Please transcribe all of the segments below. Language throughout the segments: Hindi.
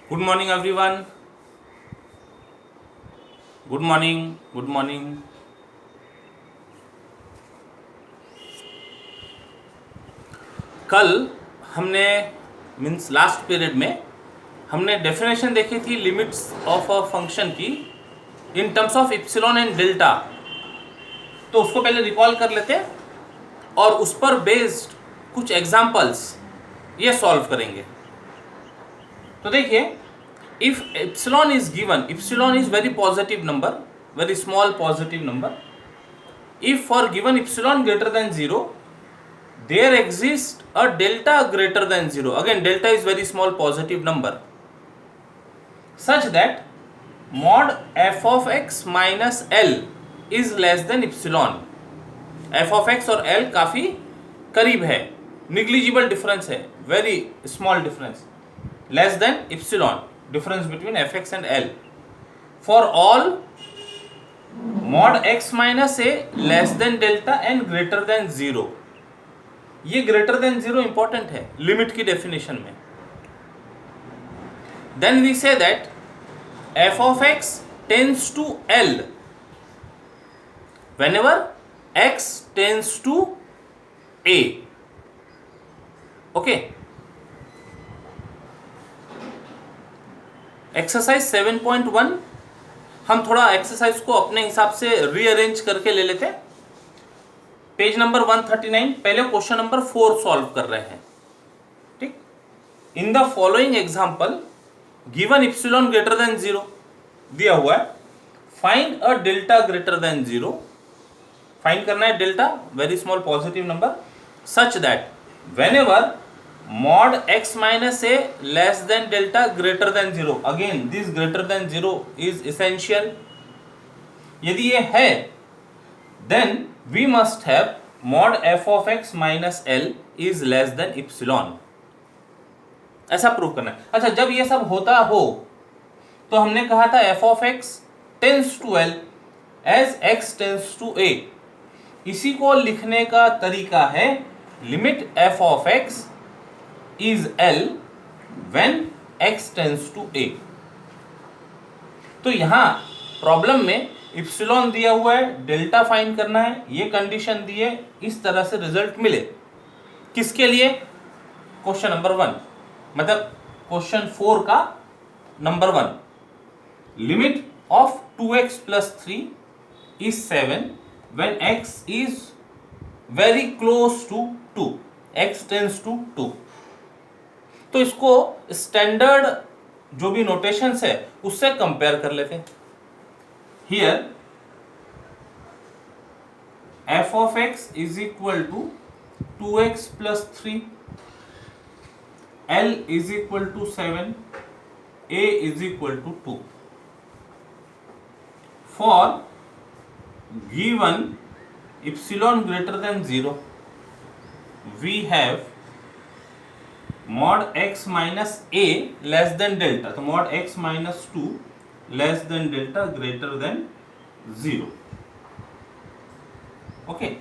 Good morning everyone. Good morning, good morning. कल हमने मीन्स लास्ट पीरियड में हमने डेफिनेशन देखी थी लिमिट्स ऑफ अ फंक्शन की in terms of epsilon and delta. तो उसको पहले रिकॉल कर लेते हैं और उस पर बेस्ड कुछ एग्जांपल्स ये सॉल्व करेंगे। तो देखिए, if epsilon is given, epsilon is very positive number, very small positive number. If for given epsilon greater than 0, there exists a delta greater than 0. Again, delta is very small positive number, such that mod f of x minus L is less than epsilon. f of x और L काफी करीब है, निग्लिजिबल डिफरेंस है, very small difference, less than epsilon, difference between fx and L. For all mod x minus a less than delta and greater than 0. ये greater than 0 important है लिमिट की डेफिनेशन में. Then we say that f of x tends to L whenever x tends to a. Okay. Exercise 7.1 हम थोड़ा एक्सरसाइज को अपने हिसाब से रीअरेंज करके ले लेते हैं। पेज नंबर 139, पहले क्वेश्चन नंबर 4 सॉल्व कर रहे हैं। ठीक, in the following example given epsilon greater than 0 दिया हुआ है, find a delta greater than 0। Find करना है delta, very small positive number, such that whenever mod x minus a less than delta greater than 0. Again, this greater than 0 is essential. यदि ये है, then we must have mod f of x minus L is less than epsilon. ऐसा प्रूव करना है। अच्छा, जब ये सब होता हो तो हमने कहा था f of x tends to L as x tends to a। इसी को लिखने का तरीका है limit f of x is L when x tends to a। तो यहां प्रॉब्लम में इप्सिलॉन दिया हुआ है, डेल्टा फाइंड करना है, ये कंडीशन दी है, इस तरह से रिजल्ट मिले। किसके लिए? क्वेश्चन नंबर 1, मतलब क्वेश्चन 4 का number 1। Limit of 2x plus 3 is 7 when x is very close to 2, x tends to 2। तो इसको स्टैंडर्ड जो भी नोटेशंस है उससे कंपेयर कर लेते हैं। Here f of x is equal to 2x plus 3, L is equal to 7, a is equal to 2. For given epsilon greater than 0, we have mod x minus a less than delta, तो mod x minus 2 less than delta greater than 0। Okay,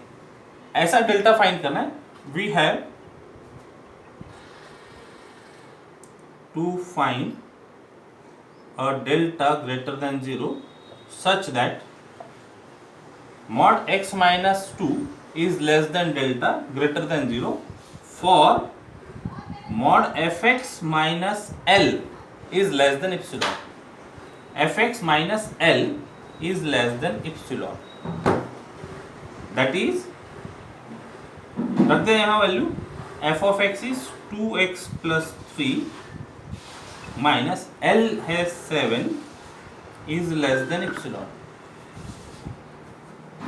ऐसा डेल्टा फाइंड करना है। We have to find a delta greater than 0 such that mod x minus 2 is less than delta greater than 0 for mod fx minus L is less than epsilon। fx minus L is less than epsilon, that is, रख दें यहाँ value, f of x is 2x plus 3 minus L has 7 is less than epsilon।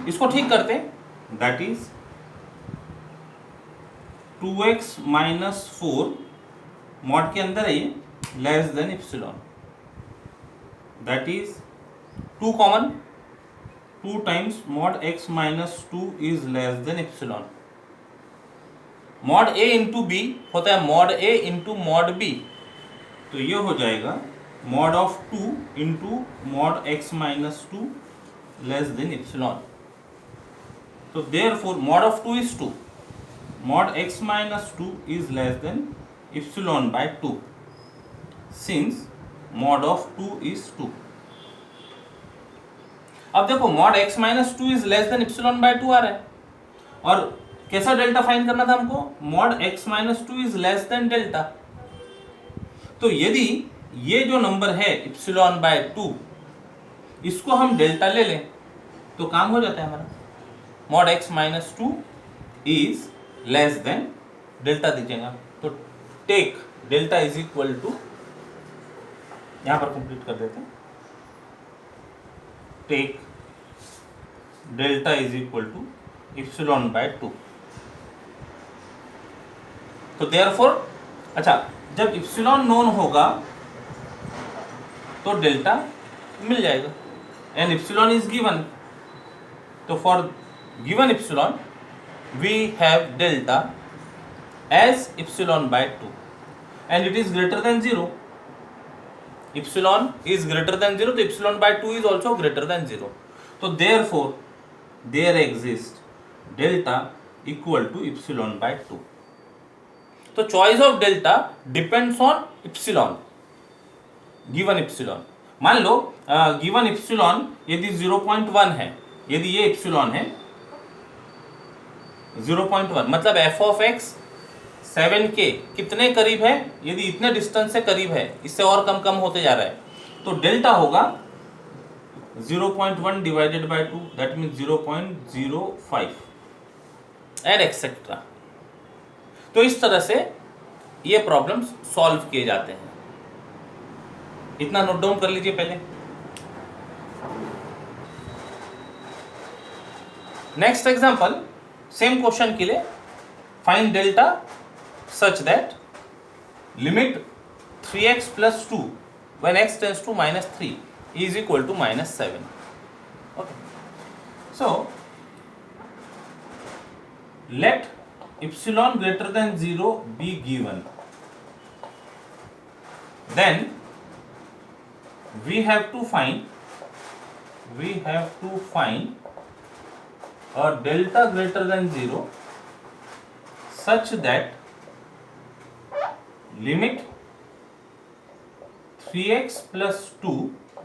इसको ठीक करते हैं, that is 2x minus 4 mod के अंदर है ये, less than epsilon, that is 2 common, 2 times mod x minus 2 is less than epsilon. Mod a into B होता है mod a into mod b, तो ये हो जाएगा mod of 2 into mod x minus 2 less than epsilon. तो therefore mod of 2 is 2, mod x minus 2 is less than epsilon by 2, since mod of 2 is 2। अब देखो mod x minus 2 is less than epsilon by 2 आ रहा है, और कैसा डेल्टा फाइंड करना था हमको, mod x minus 2 is less than delta. तो यदि ये जो नंबर है इप्सिलॉन बाय 2, इसको हम डेल्टा ले लें तो काम हो जाता है हमारा। Mod x minus 2 is less than delta दीजिएगा, तो take delta is equal to, यहां पर कंप्लीट कर देते हैं, take delta is equal to epsilon by 2। तो देयरफॉर, अच्छा जब इप्सिलॉन नोन होगा तो डेल्टा मिल जाएगा, एंड इप्सिलॉन इज गिवन, तो for given epsilon we have delta as epsilon by 2 and it is greater than 0। Epsilon is greater than 0, तो epsilon by 2 is also greater than 0। तो therefore there exist delta equal to epsilon by 2। तो choice of delta depends on epsilon, given epsilon. मान लो गिवन इप्सिलॉन यदि 0.1 है, यदि ये इप्सिलॉन है 0.1, मतलब एफ ऑफ एक्स 7 के कितने करीब है, यदि इतने डिस्टेंस से करीब है, इससे और कम कम होते जा रहा है, तो डेल्टा होगा 0.1 divided by 2, that means 0.05 and etcetera. तो इस तरह से ये प्रॉब्लम्स सॉल्व किए जाते हैं। इतना नोट डाउन कर लीजिए पहले। नेक्स्ट एग्जांपल, सेम क्वेश्चन के लिए, find delta such that limit 3x plus 2 when x tends to minus 3 is equal to minus 7. Okay, so let epsilon greater than 0 be given, then we have to find a delta greater than 0 such that limit 3x plus 2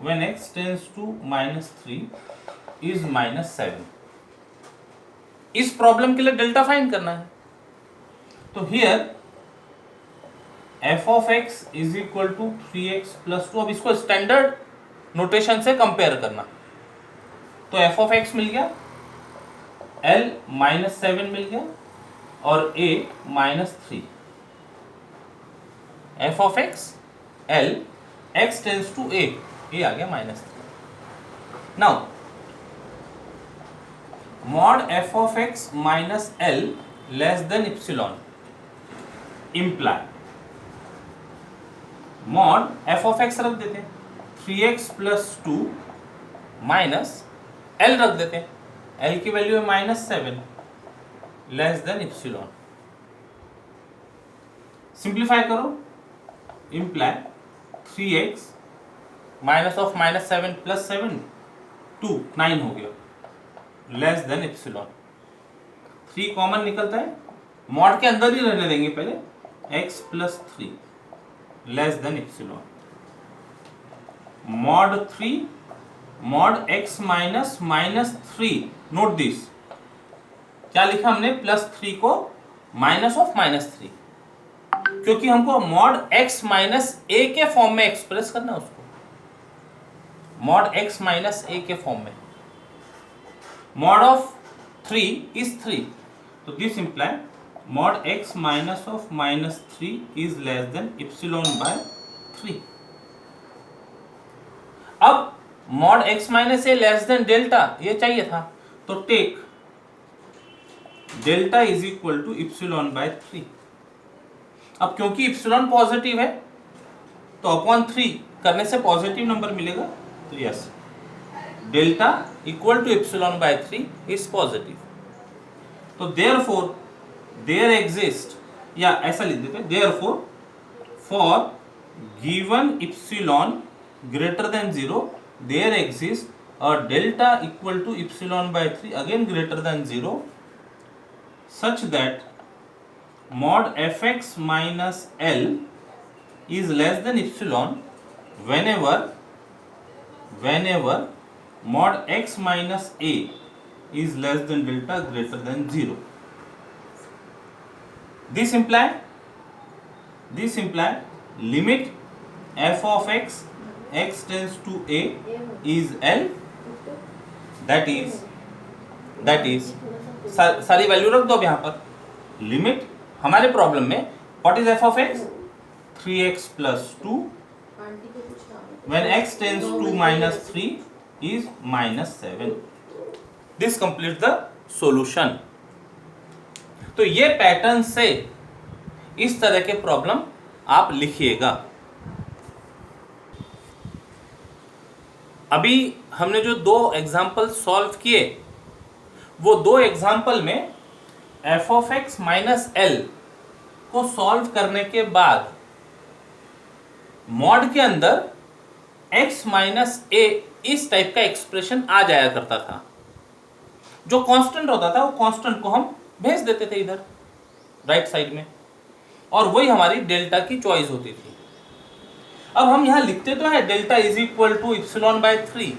when x tends to minus 3 is minus 7। इस प्रॉब्लम के लिए डेल्टा फाइंड करना है। तो here f of x is equal to 3x plus 2, अब इसको स्टैंडर्ड नोटेशन से कंपेयर करना। तो f of x मिल गया, l माइनस 7 मिल गया, और a minus 3। f of x l x tends to a आ गया minus 3। Now mod f of x minus l less than epsilon imply mod f of x रख देते हैं 3x plus 2 माइनस l रख देते हैं, l की वैल्यू है minus 7 less than epsilon. Simplify करो, imply 3x minus of minus 7 plus 7 2 9 हो गया लेस देन इप्सिलॉन। 3 कॉमन निकलता है, मॉड के अंदर ही रहने देंगे पहले, x plus 3 less than epsilon. Mod 3 mod x minus minus 3, note this, क्या लिखा हमने, प्लस 3 को माइनस ऑफ माइनस 3, क्योंकि हमको मॉड x माइनस a के फॉर्म में एक्सप्रेस करना है उसको, मॉड x माइनस a के फॉर्म में। मॉड ऑफ 3 इज 3, तो this imply mod x minus of minus 3 is less than epsilon by 3। अब mod x minus a less than delta ये चाहिए था, तो take delta is equal to epsilon by 3। अब क्योंकि इप्सिलॉन पॉजिटिव है तो अपॉन 3 करने से पॉजिटिव नंबर मिलेगा, तो yes delta equal to epsilon by 3 is positive. तो देयरफॉर देयर एग्जिस्ट, या ऐसा लिख देते हैं, therefore for given epsilon greater than 0 there exist a delta equal to epsilon by 3 again greater than 0 such that mod fx minus l is less than epsilon whenever mod x minus a is less than delta greater than 0. This imply limit f of x tends to a is L, that is सारी वैल्यू रख दो अब यहाँ पर. लिमिट हमारे प्रॉब्लम में what is f of x 3x plus 2 when x tends to minus 3 is minus 7. This completes the solution. तो ये पैटर्न से इस तरह के प्रॉब्लम आप लिखिएगा. अभी हमने जो दो एग्जाम्पल सॉल्व किए वो दो एग्जाम्पल में f of x minus l को सॉल्व करने के बाद मॉड के अंदर x माइनस a इस टाइप का एक्सप्रेशन आ जाया करता था. जो कांस्टेंट होता था वो कांस्टेंट को हम भेज देते थे इधर राइट साइड में, और वही हमारी डेल्टा की चॉइस होती थी. अब हम यहां लिखते तो है delta is equal to epsilon by 3.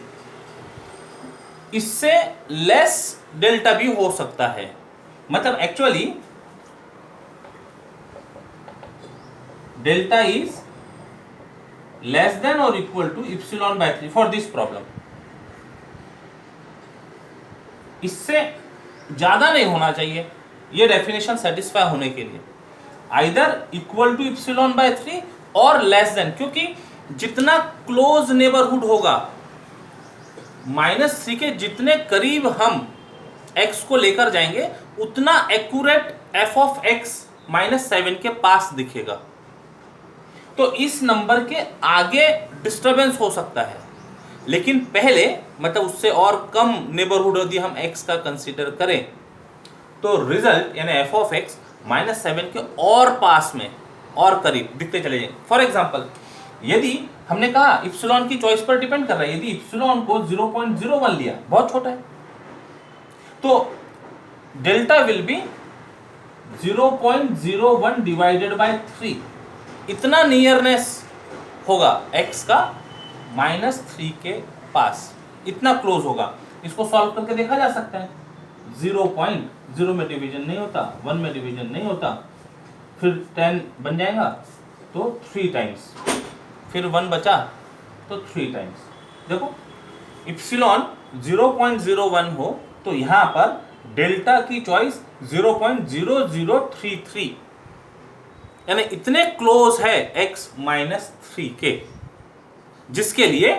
इससे लेस डेल्टा भी हो सकता है. मतलब actually delta is less than और equal to epsilon by 3 for this problem. इससे ज्यादा नहीं होना चाहिए ये डेफिनेशन सेटिस्फाई होने के लिए. Either equal to epsilon by 3 और लेस देन, क्योंकि जितना क्लोज नेबरहुड होगा -3 के जितने करीब हम x को लेकर जाएंगे उतना एक्यूरेट f ऑफ x -7 के पास दिखेगा. तो इस नंबर के आगे डिस्टरबेंस हो सकता है, लेकिन पहले मतलब उससे और कम नेबरहुड यदि हम x का कंसीडर करें तो रिजल्ट यानी f ऑफ x -7 के और पास में और करीब दिखते चले जाएंगे. फॉर एग्जांपल यदि हमने कहा इप्सिलॉन की चॉइस पर डिपेंड कर रहा है, यदि इप्सिलॉन को 0.01 लिया, बहुत छोटा है, तो delta will be 0.01 divided by 3. इतना नियरनेस होगा x का -3 के पास, इतना क्लोज होगा. इसको सॉल्व करके देखा जा सकता है. 0.0 में डिवीजन नहीं होता, 1 में डिवीजन नहीं होता, फिर 10 बन जाएगा तो 3 टाइम्स, फिर 1 बचा तो 3 टाइम्स. देखो इप्सिलॉन 0.01 हो तो यहाँ पर डेल्टा की चॉइस 0.0033, यानी इतने क्लोज है x -3 के, जिसके लिए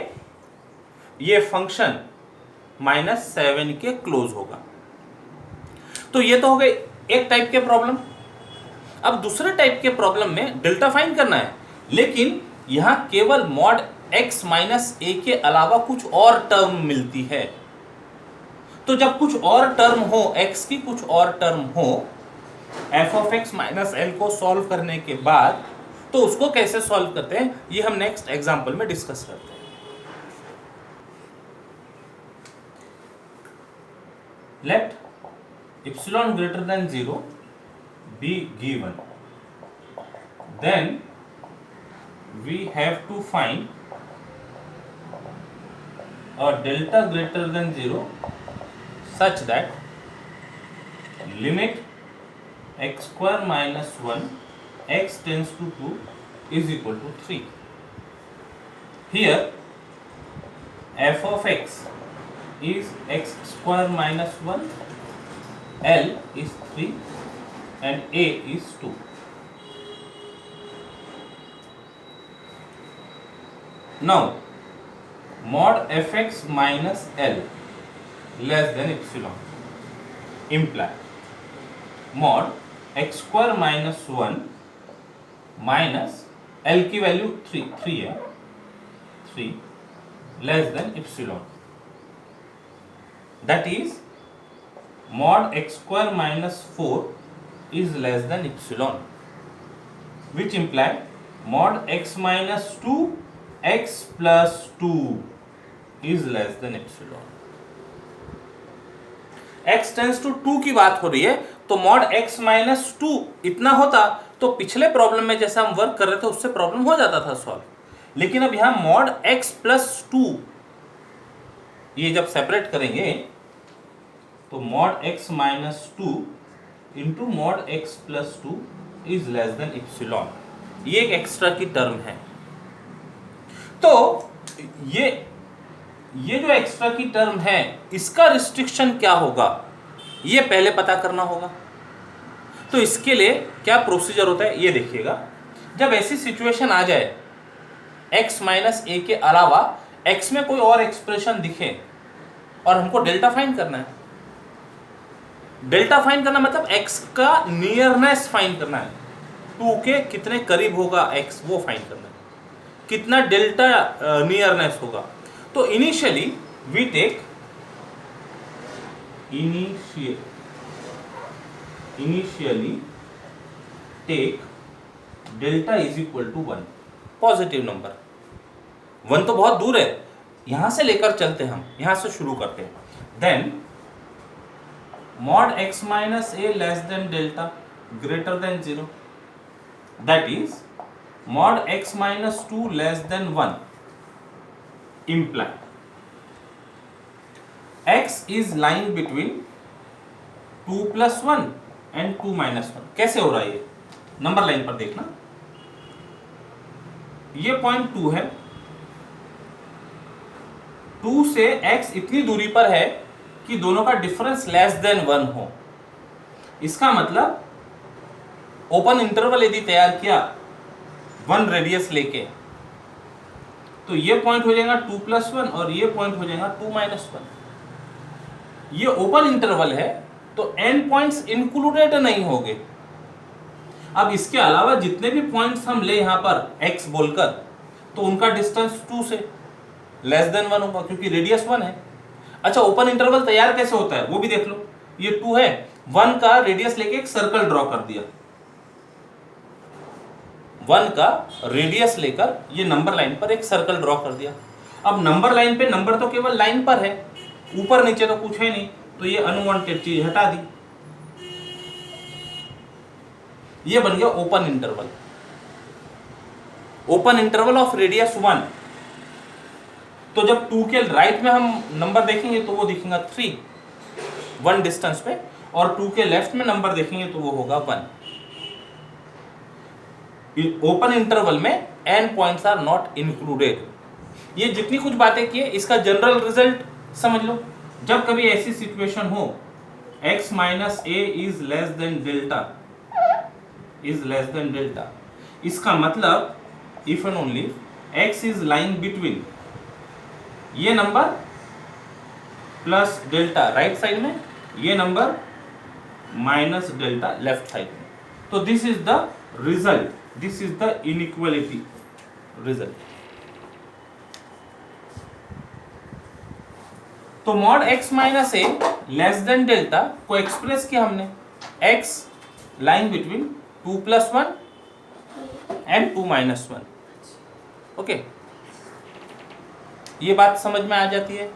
ये फंक्शन -7 के क्लोज होगा. तो ये तो हो गई एक टाइप के प्रॉब्लम. अब दूसरे टाइप के प्रॉब्लम में डेल्टा फाइंड करना है, लेकिन यहां केवल मॉड x माइनस a के अलावा कुछ और टर्म मिलती है. तो जब कुछ और टर्म हो, x की कुछ और टर्म हो f of x minus l को सॉल्व करने के बाद, तो उसको कैसे सॉल्व करते हैं ये हम नेक्स्ट एग्जांपल में डिस्कस करते हैं. Let epsilon greater than 0 be given, then we have to find a delta greater than 0 such that limit x square minus 1 x tends to 2 is equal to 3. Here f of x is x square minus 1, L is 3 and A is 2. Now mod fx minus L less than epsilon imply mod x square minus 1 minus L की वैल्यू 3 है, 3 less than epsilon, that is mod x square minus 4 is less than epsilon, which imply mod x minus 2 x plus 2 is less than epsilon. x tends to 2 की बात हो रही है, तो mod x minus 2 इतना होता तो पिछले प्रॉब्लम में जैसा हम वर्क कर रहे थे उससे प्रॉब्लम हो जाता था सॉल्व. लेकिन अब यहां मॉड x प्लस 2, ये जब सेपरेट करेंगे तो mod x minus 2 into mod x plus 2 is less than epsilon, ये एक एक्स्ट्रा की टर्म है। तो ये जो एक्स्ट्रा की टर्म है इसका रिस्ट्रिक्शन क्या होगा ये पहले पता करना होगा। तो इसके लिए क्या प्रोसीजर होता है ये देखिएगा। जब ऐसी सिचुएशन आ जाए x माइनस ए के अलावा x में कोई और एक्सप्रेशन दिखे और हमको डेल्टा फाइंड करना है, डेल्टा फाइंड करना मतलब x का नियरनेस फाइंड करना है, 2 के कितने करीब होगा x वो फाइंड करना है, कितना डेल्टा नियरनेस होगा। तो initially we take initially take delta is equal to 1, positive number. 1 तो बहुत दूर है, यहां से लेकर चलते हम, यहां से शुरू करते हैं। Then mod x minus a less than delta greater than 0, that is mod x minus 2 less than 1 imply x is lying between 2 plus 1 and 2 minus 1। कैसे हो रहा है ये, नंबर लाइन पर देखना, ये पॉइंट 2 है, 2 से x इतनी दूरी पर है कि दोनों का डिफरेंस लेस देन 1 हो। इसका मतलब ओपन इंटरवल यदि तैयार किया 1 रेडियस लेके तो ये पॉइंट हो जाएगा 2 प्लस 1 और ये पॉइंट हो जाएगा 2 माइनस 1। ये ओपन इंटरवल है तो एंड पॉइंट्स इंक्लूडेड नहीं होंगे। अब इसके अलावा जितने भी पॉइंट्स हम ले यहां पर x बोलकर तो उनका डिस्टेंस 2 से लेस देन 1 होगा क्योंकि रेडियस 1 है। अच्छा, ओपन इंटरवल तैयार कैसे होता है वो भी देख लो। ये 2 है, 1 का रेडियस लेके एक सर्कल ड्रॉ कर दिया, 1 का रेडियस लेकर ये नंबर लाइन पर एक सर्कल ड्रॉ कर दिया। अब नंबर लाइन पे नंबर तो केवल लाइन पर है, ऊपर नीचे तो कुछ है नहीं, तो ये अनवांटेड चीज हटा दी। ये बन गया open interval, open interval of radius 1। तो जब 2 के राइट में हम नंबर देखेंगे तो वो दिखेगा 3 1 डिस्टेंस पे, और 2 के लेफ्ट में नंबर देखेंगे तो वो होगा 1। ओपन इंटरवल में end points are not included. ये जितनी कुछ बातें की है इसका जनरल रिजल्ट समझ लो। जब कभी ऐसी सिचुएशन हो x minus A is less than delta, इसका मतलब if and only x is lying between ये number plus delta right side में, ये number minus delta left side में, तो this is the result, this is the inequality result. तो mod x minus A less than delta को एक्सप्रेस किया हमने x lying between 2 plus 1 and 2 minus 1। Okay, ये बात समझ में आ जाती है।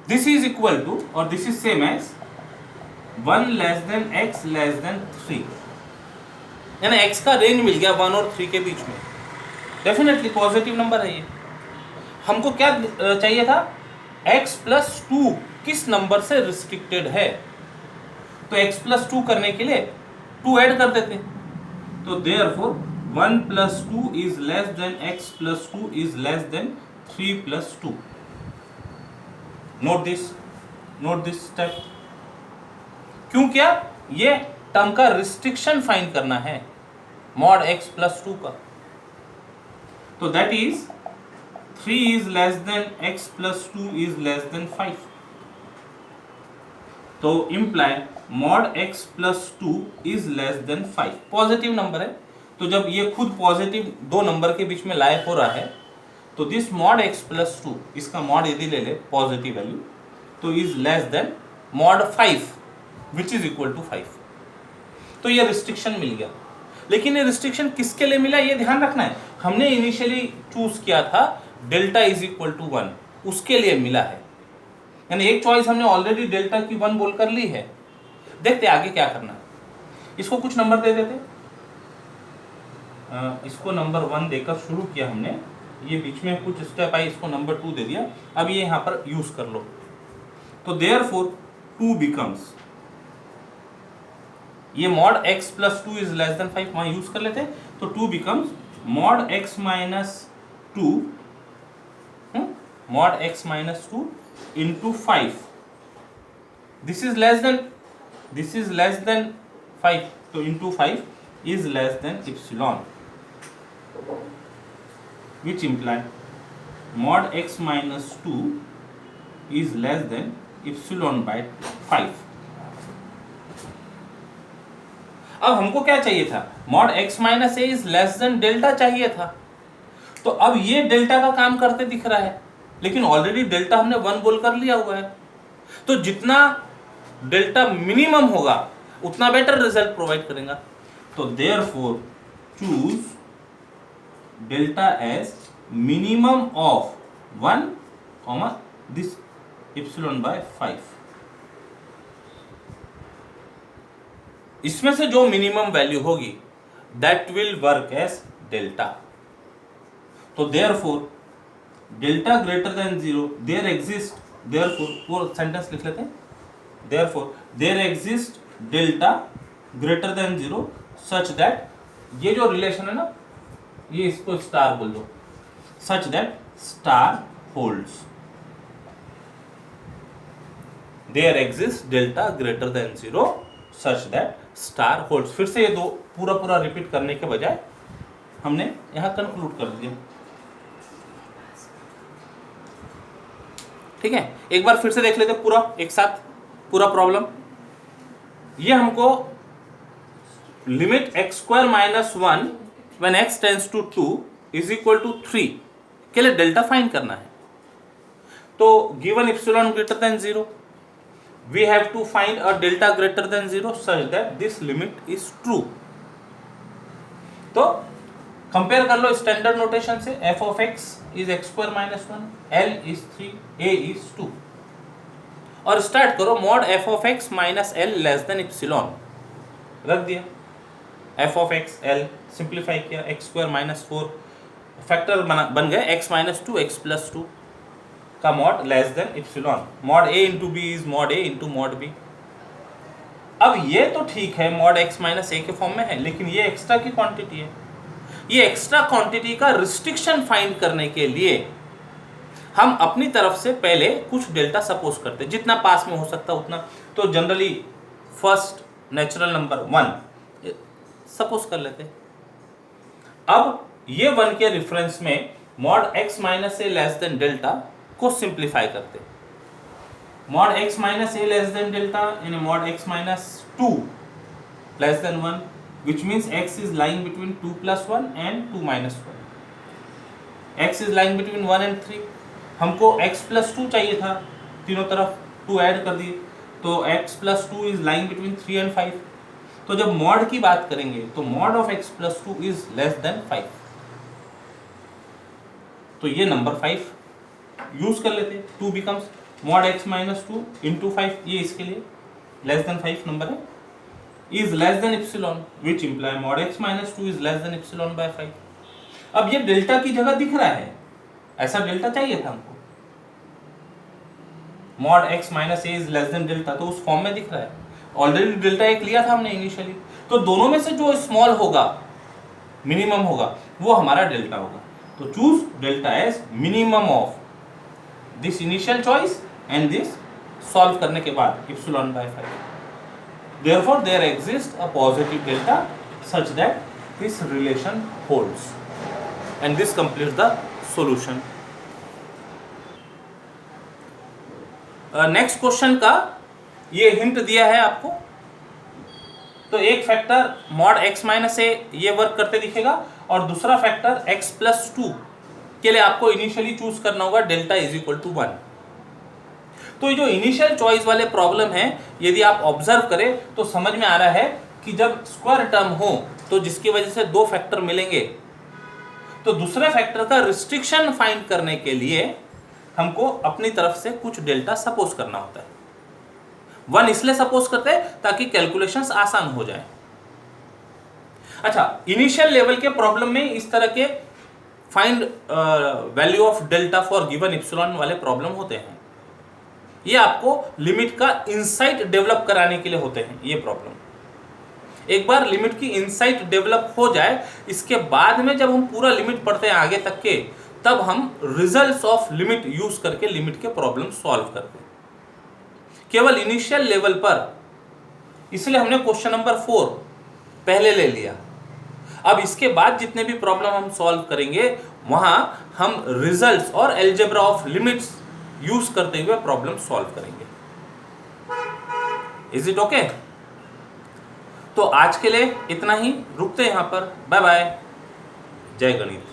दिस इज इक्वल टू और this is same as 1 less than x less than 3, यानी x का रेंज मिल गया 1 और 3 के बीच में। डेफिनेटली पॉजिटिव नंबर है ये। हमको क्या चाहिए था, x प्लस 2 किस नंबर से रिस्ट्रिक्टेड है, तो x प्लस 2 करने के लिए 2 ऐड कर देते, तो therefore 1 plus 2 is less than x plus 2 is less than 3 plus 2. Note this step. क्यों क्या, ये टर्म का रिस्ट्रिक्शन फाइंड करना है मॉड x plus 2 का। तो that is 3 is less than x plus 2 is less than 5. तो imply mod x plus 2 is less than 5, positive number है। तो जब ये खुद पॉजिटिव दो नंबर के बीच में लाए हो रहा है तो दिस मॉड x प्लस 2, इसका मॉड यदि ले ले पॉजिटिव वैल्यू तो is less than mod 5 which is equal to 5। तो ये रिस्ट्रिक्शन मिल गया। लेकिन ये रिस्ट्रिक्शन किसके लिए मिला ये ध्यान रखना है। हमने इनिशियली चूज किया था डेल्टा इज इक्वल टू 1, उसके लिए मिला है, यानी एक चॉइस हमने ऑलरेडी डेल्टा की 1 बोल कर ली है। देखते आगे क्या करना है। इसको कुछ नंबर दे देते, इसको नंबर 1 देकर शुरू किया हमने, ये बीच में कुछ स्टेप आई, इसको नंबर 2 दे दिया, अब ये यहाँ पर यूज कर लो। तो देयरफॉर 2 बिकम्स, ये mod x plus 2 is less then 5 वहां यूज कर लेते हैं, तो 2 becomes mod x minus 2, mod x minus 2 into 5, this is less then 5, तो into 5 is less than epsilon, which imply mod x minus 2 is less than epsilon by 5। अब हमको क्या चाहिए था, mod x minus a is less than delta चाहिए था, तो अब ये डेल्टा का काम करते दिख रहा है, लेकिन ऑलरेडी डेल्टा हमने 1 बोल कर लिया हुआ है, तो जितना डेल्टा मिनिमम होगा उतना बेटर रिजल्ट प्रोवाइड करेगा। तो therefore choose delta as minimum of 1 comma this epsilon by 5, इसमें से जो मिनिमम वैल्यू होगी that will work as delta। तो therefore delta greater than 0 there exist, therefore पूरा सेंटेंस लिख लेते हैं, therefore there exist delta greater than 0 such that, ये जो रिलेशन है ना, ये इसको स्टार बोल दो, such that star holds, there exist delta greater than 0 such that star holds. फिर से ये दो पूरा रिपीट करने के बजाय हमने यहां कंक्लूड कर दिया, ठीक है। एक बार फिर से देख लेते पूरा एक साथ, पूरा प्रॉब्लम। ये हमको limit x square minus 1 when x tends to 2 is equal to 3 के लिए डेल्टा फाइंड करना है। तो given epsilon greater than 0 we have to find a delta greater than 0 such that this limit is true. तो कंपेयर कर लो स्टैंडर्ड नोटेशन से, f of x is x square minus 1, l is 3, a is 2, और स्टार्ट करो mod f of x minus l less than epsilon, रख दिया f of x l, simplify किया, x स्क्वायर माइनस 4 फैक्टर बन गए x माइनस 2 x प्लस 2 का mod less than epsilon, mod a into b is mod a into mod b। अब ये तो ठीक है मॉड x माइनस a के फॉर्म में है, लेकिन ये एक्स्ट्रा की क्वांटिटी है, ये एक्स्ट्रा क्वांटिटी का रिस्ट्रिक्शन फाइंड करने के लिए हम अपनी तरफ से पहले कुछ डेल्टा सपोज करते, जितना पास में हो सकता उतना। तो generally first natural number 1 suppose कर लेते। अब ये 1 के रेफरेंस में mod x minus A less than delta को सिंप्लीफाई करते, mod x minus A less than delta यानी mod x minus 2 less then 1, which means x is lying between 2 plus 1 and 2 minus 1, x is lying between 1 and 3, हमको x plus 2 चाहिए था, तीनों तरफ 2 ऐड कर दिए, तो x plus 2 is lying between 3 and 5। तो जब मॉड की बात करेंगे तो mod of x plus 2 is less than 5, तो ये नंबर 5 यूज कर लेते, 2 becomes mod x minus 2 into 5, ये इसके लिए लेस देन 5 नंबर है, is less than epsilon which imply mod x minus 2 is less than epsilon by 5। अब ये डेल्टा की जगह दिख रहा है, ऐसा डेल्टा चाहिए था हमको, mod x minus a is less than delta, तो उस फॉर्म में दिख रहा है, ऑलरेडी डेल्टा एक लिया था हमने इनिशियली, तो दोनों में से जो स्मॉल होगा मिनिमम होगा वो हमारा डेल्टा होगा। तो choose delta as minimum of this initial choice and this solve करने के बाद epsilon by 5। Therefore, there exists a positive delta such that this relation holds, and this completes the solution. Next question का ये हिंट दिया है आपको, तो एक फैक्टर मॉड x माइनस ए ये वर्क करते दिखेगा, और दूसरा फैक्टर x प्लस 2 के लिए आपको इनिशियली चूज करना होगा डेल्टा इज इक्वल टू 1। तो ये जो इनिशियल चॉइस वाले प्रॉब्लम है, यदि आप ऑब्जर्व करें तो समझ में आ रहा है कि जब स्क्वायर टर्म हो तो जिसकी वजह से दो फैक्टर मिलेंगे, तो दूसरे फैक्टर का रिस्ट्रिक्शन फाइंड करने के लिए हमको अपनी तरफ से कुछ डेल्टा सपोज करना होता है। 1 इसलिए सपोज करते हैं ताकि कैलकुलेशंस आसान हो जाए। अच्छा, इनिशियल लेवल के प्रॉब्लम में इस तरह के find value of delta for given epsilon वाले प्रॉब्लम होते हैं। ये आपको लिमिट का इंसाइट डेवलप कराने के लिए होते हैं ये प्रॉब्लम। एक बार लिमिट की इंसाइट डेवलप हो जाए, इसके बाद में जब हम पूरा लिमिट पढ़ते हैं आगे तक के, तब हम रिजल्ट्स ऑफ लिमिट यूज करके लिमिट के प्रॉब्लम सॉल्व करते हैं। केवल इनिशियल लेवल पर, इसलिए हमने क्वेश्चन नंबर 4 पहले ले लिया। अब इसके बाद जितने भी प्रॉब्लम हम सॉल्व करेंगे, वहां हम रिजल्ट्स और अलजेब्रा ऑफ लिमिट्स यूज करते हुए प्रॉब्लम सॉल्व करेंगे। Is it okay? तो आज के लिए इतना ही, रुकते हैं यहां पर। बाय बाय, जय गणित।